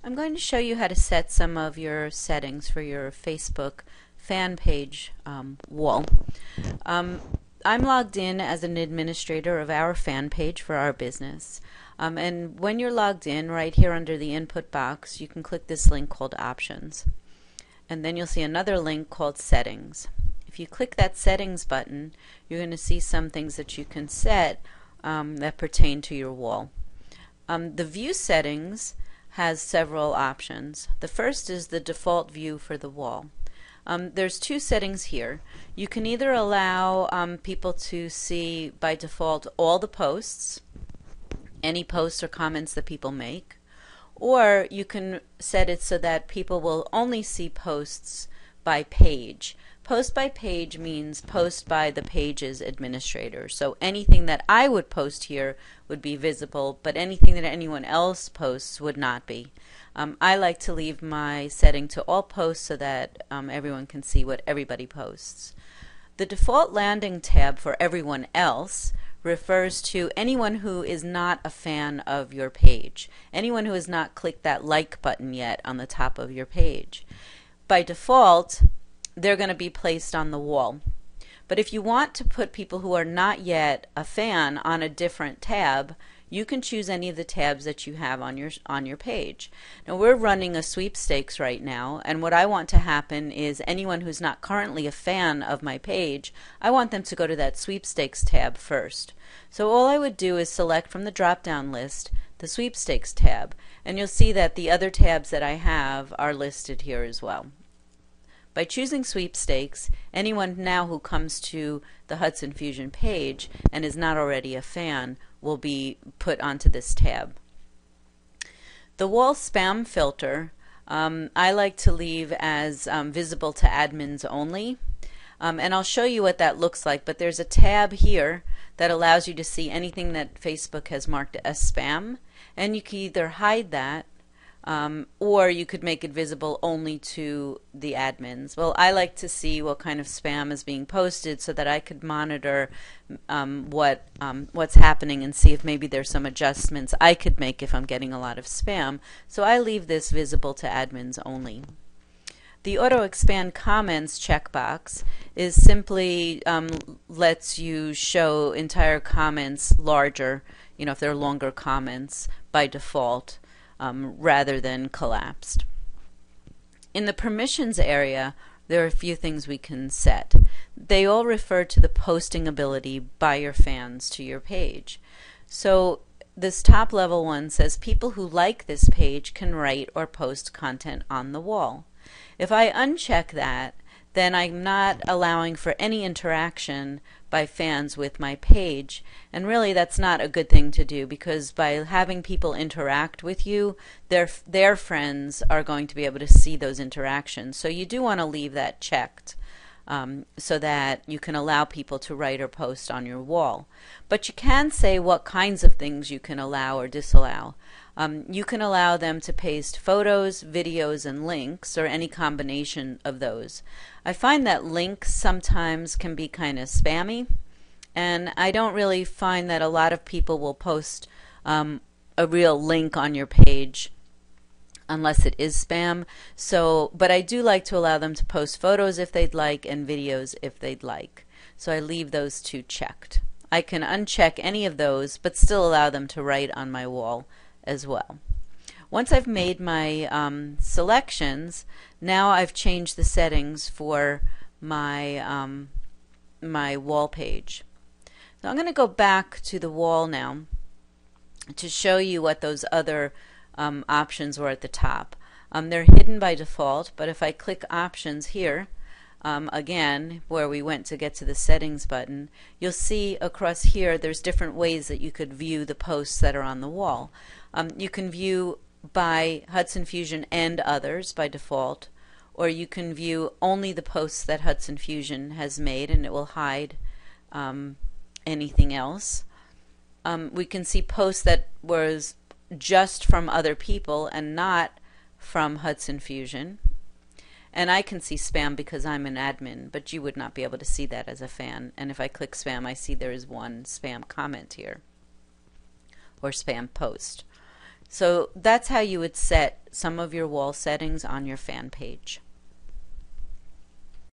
I'm going to show you how to set some of your settings for your Facebook fan page wall. I'm logged in as an administrator of our fan page for our business. And when you're logged in, right here under the input box, you can click this link called Options. And then you'll see another link called Settings. If you click that Settings button, you're going to see some things that you can set that pertain to your wall. The View settings has several options. The first is the default view for the wall. There's two settings here. You can either allow people to see by default all the posts, any posts or comments that people make, or you can set it so that people will only see posts by page. Post by page means post by the page's administrator. So anything that I would post here would be visible, but anything that anyone else posts would not be. I like to leave my setting to all posts so that everyone can see what everybody posts. The default landing tab for everyone else refers to anyone who is not a fan of your page, anyone who has not clicked that like button yet on the top of your page. By default, they're going to be placed on the wall. But if you want to put people who are not yet a fan on a different tab, you can choose any of the tabs that you have on your page. Now we're running a sweepstakes right now, and what I want to happen is anyone who's not currently a fan of my page, I want them to go to that sweepstakes tab first. So all I would do is select from the drop-down list the sweepstakes tab, and you'll see that the other tabs that I have are listed here as well. By choosing sweepstakes, anyone now who comes to the Hudson Fusion page and is not already a fan will be put onto this tab. The wall spam filter I like to leave as visible to admins only, and I'll show you what that looks like, but there's a tab here that allows you to see anything that Facebook has marked as spam, and you can either hide that or you could make it visible only to the admins. Well, I like to see what kind of spam is being posted so that I could monitor what's happening and see if maybe there's some adjustments I could make if I'm getting a lot of spam. So I leave this visible to admins only. The auto expand comments checkbox is simply lets you show entire comments larger, if they're longer comments by default. Rather than collapsed. In the permissions area, there are a few things we can set. They all refer to the posting ability by your fans to your page. So this top level one says people who like this page can write or post content on the wall. If I uncheck that, then I'm not allowing for any interaction by fans with my page, and really that's not a good thing to do, because by having people interact with you, their friends are going to be able to see those interactions. So you do want to leave that checked so that you can allow people to write or post on your wall. But you can say what kinds of things you can allow or disallow. You can allow them to paste photos, videos, and links, or any combination of those. I find that links sometimes can be kind of spammy, and I don't really find that a lot of people will post a real link on your page unless it is spam. But I do like to allow them to post photos if they'd like and videos if they'd like. So I leave those two checked. I can uncheck any of those but still allow them to write on my wall as well. Once I've made my selections, now I've changed the settings for my my wall page. So I'm going to go back to the wall now to show you what those other options were at the top. They're hidden by default, but if I click options here, again, where we went to get to the settings button, you'll see across here there's different ways that you could view the posts that are on the wall. You can view by Hudson Fusion and others by default, or you can view only the posts that Hudson Fusion has made, and it will hide anything else. We can see posts that was just from other people and not from Hudson Fusion. And I can see spam because I'm an admin, but you would not be able to see that as a fan. And if I click spam, I see there is one spam comment here, or spam post. So that's how you would set some of your wall settings on your fan page.